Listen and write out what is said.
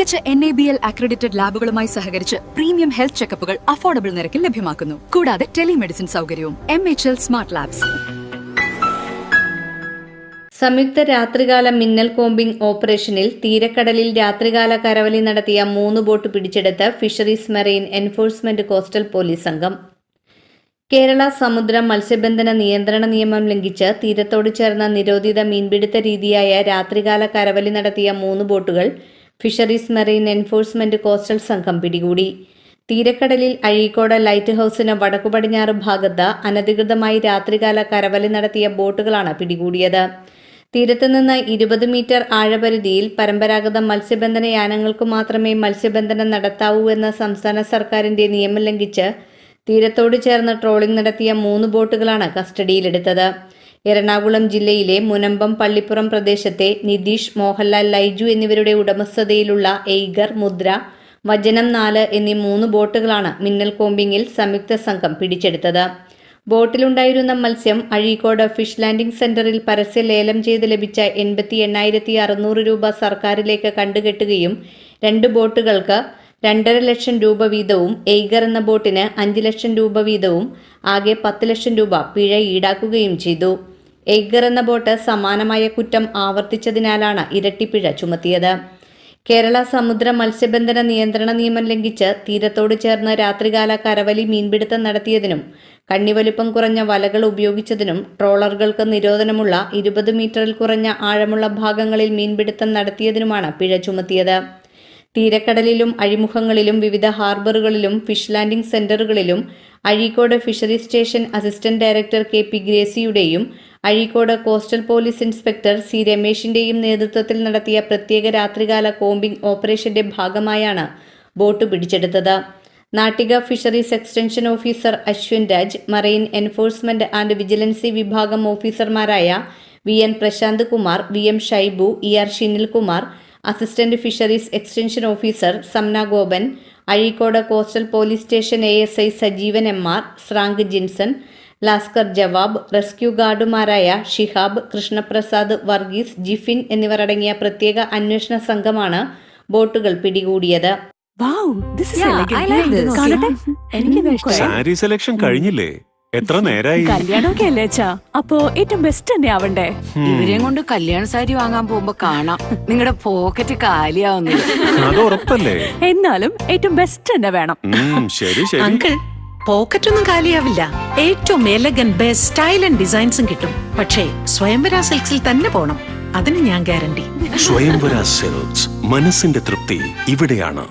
മികച്ച NABL accredited ലാബുകളുമായി സഹകരിച്ച് premium health ചെക്കപ്പുകൾ affordable നിരക്കിൽ ലഭ്യമാക്കുന്നു. കൂടാതെ ടെലിമെഡിസിൻ സൗകര്യവും. MHL smart labs. സംയുക്ത രാത്രികാല മിന്നൽ കോമ്പിംഗ് ഓപ്പറേഷനിൽ തീരക്കടലിൽ രാത്രികാല കരവലി നടത്തിയ 3 ബോട്ട് പിടിച്ചെടുത്ത് fisheries marine enforcement coastal police സംഘം. കേരള സമുദ്ര മത്സ്യബന്ധന നിയന്ത്രണ നിയമം ലംഘിച്ച് തീരത്തോട് ചേർന്ന നിരോധിത മീൻപിടുത്ത രീതിയായ രാത്രികാല കരവലി നടത്തിയ 3 ബോട്ടുകൾ ഫിഷറീസ് മെറൈൻ എൻഫോഴ്സ്മെന്റ് കോസ്റ്റൽ സംഘം പിടികൂടി. തീരക്കടലിൽ അഴീക്കോട് ലൈറ്റ് ഹൌസിന് വടക്കു പടിഞ്ഞാറ് ഭാഗത്ത് അനധികൃതമായി രാത്രികാല കരവലി നടത്തിയ ബോട്ടുകളാണ് പിടികൂടിയത്. തീരത്തുനിന്ന് 20 മീറ്റർ ആഴപരിധിയിൽ പരമ്പരാഗത മത്സ്യബന്ധന യാനങ്ങൾക്ക് മാത്രമേ മത്സ്യബന്ധനം നടത്താവൂ എന്ന സംസ്ഥാന സർക്കാരിന്റെ നിയമം ലംഘിച്ച് തീരത്തോട് ചേർന്ന് ട്രോളിംഗ് നടത്തിയ 3 ബോട്ടുകളാണ് കസ്റ്റഡിയിലെടുത്തത്. എറണാകുളം ജില്ലയിലെ മുനമ്പം പള്ളിപ്പുറം പ്രദേശത്തെ നിതീഷ്, മോഹൻലാൽ, ലൈജു എന്നിവരുടെ ഉടമസ്ഥതയിലുള്ള എയ്ഗർ, മുദ്ര, വചനം 4 എന്നീ 3 ബോട്ടുകളാണ് മിന്നൽ കോമ്പിംഗിൽ സംയുക്ത സംഘം പിടിച്ചെടുത്തത്. ബോട്ടിലുണ്ടായിരുന്ന മത്സ്യം അഴീക്കോട് ഫിഷ് ലാൻഡിംഗ് സെന്ററിൽ പരസ്യ ലേലം ചെയ്ത് ലഭിച്ച 88,600 രൂപ സർക്കാരിലേക്ക് കണ്ടുകെട്ടുകയും 2 ബോട്ടുകൾക്ക് 2.5 ലക്ഷം രൂപ വീതവും എയ്ഗർ എന്ന ബോട്ടിന് 5 ലക്ഷം രൂപ വീതവും ആകെ 10 ലക്ഷം രൂപ പിഴ ഈടാക്കുകയും ചെയ്തു. എയ്ഗർ എന്ന ബോട്ട് സമാനമായ കുറ്റം ആവർത്തിച്ചതിനാലാണ് ഇരട്ടിപ്പിഴ ചുമത്തിയത്. കേരള സമുദ്ര മത്സ്യബന്ധന നിയന്ത്രണ നിയമം ലംഘിച്ച് തീരത്തോട് ചേർന്ന് രാത്രികാല കരവലി മീൻപിടുത്തം നടത്തിയതിനും കണ്ണിവലുപ്പം കുറഞ്ഞ വലകൾ ഉപയോഗിച്ചതിനും ട്രോളറുകൾക്ക് നിരോധനമുള്ള 20 മീറ്ററിൽ കുറഞ്ഞ ആഴമുള്ള ഭാഗങ്ങളിൽ മീൻപിടുത്തം നടത്തിയതിനുമാണ് പിഴ ചുമത്തിയത്. തീരക്കടലിലും അഴിമുഖങ്ങളിലും വിവിധ ഹാർബറുകളിലും ഫിഷ് ലാൻഡിംഗ് സെന്ററുകളിലും Azhikode fisheries station assistant director KP ഗ്രേസിയുടെയും Azhikode coastal police inspector C രമേശിന്റെയും നേതൃത്വത്തിൽ നടത്തിയ പ്രത്യേക രാത്രികാല കോമ്പിംഗ് ഓപ്പറേഷന്റെ ഭാഗമായാണ് ബോട്ട് പിടിച്ചെടുത്തത്. Nattika fisheries extension officer Ashwin Raj, marine enforcement and vigilance വിഭാഗം ഓഫീസർമാരായ VN Prashanth Kumar, VM Shaibu, ER Shinilkumar, assistant fisheries extension officer Samna Gopan, Azhikode coastal police station ASI Sajeevan MR, സ്രാങ്ക് ജിൻസൺ, ലാസ്കർ ജവാബ്, റെസ്ക്യൂ ഗാർഡുമാരായ ഷിഹാബ്, കൃഷ്ണപ്രസാദ്, വർഗീസ്, ജിഫിൻ എന്നിവർ അടങ്ങിയ പ്രത്യേക അന്വേഷണ സംഘമാണ് ബോട്ടുകൾ പിടികൂടിയത്. സാരി സെലക്ഷൻ കഴിഞ്ഞില്ലേ? എത്ര നേരായി? കല്യാണമൊക്കെ അല്ലേ അച്ഛാ, അപ്പോ ഏറ്റവും ബെസ്റ്റ് തന്നെ ആവണ്ടേ? ഇവരെയും കൊണ്ട് കല്യാണ സാരി വാങ്ങാൻ പോകുമ്പോ കാണാം നിങ്ങളുടെ പോക്കറ്റ് കാലിയാവുന്നത്. അത് ഉറപ്പല്ലേ? എന്നാലും ഏറ്റവും ബെസ്റ്റ് തന്നെ വേണം. ശരി ശരി അങ്കിൾ, പോക്കറ്റ് ഒന്നും കാലിയാവില്ല. ഏറ്റവും എലഗൻ ബെസ്റ്റ് സ്റ്റൈൽ ആൻഡ് ഡിസൈൻസും കിട്ടും. പക്ഷേ സ്വയംവര സിൽക്സിൽ തന്നെ പോണം, അതിന് ഞാൻ ഗ്യാരണ്ടി. സ്വയംവര സിൽക്സ്, മനസ്സിന്റെ തൃപ്തി ഇവിടെയാണ്.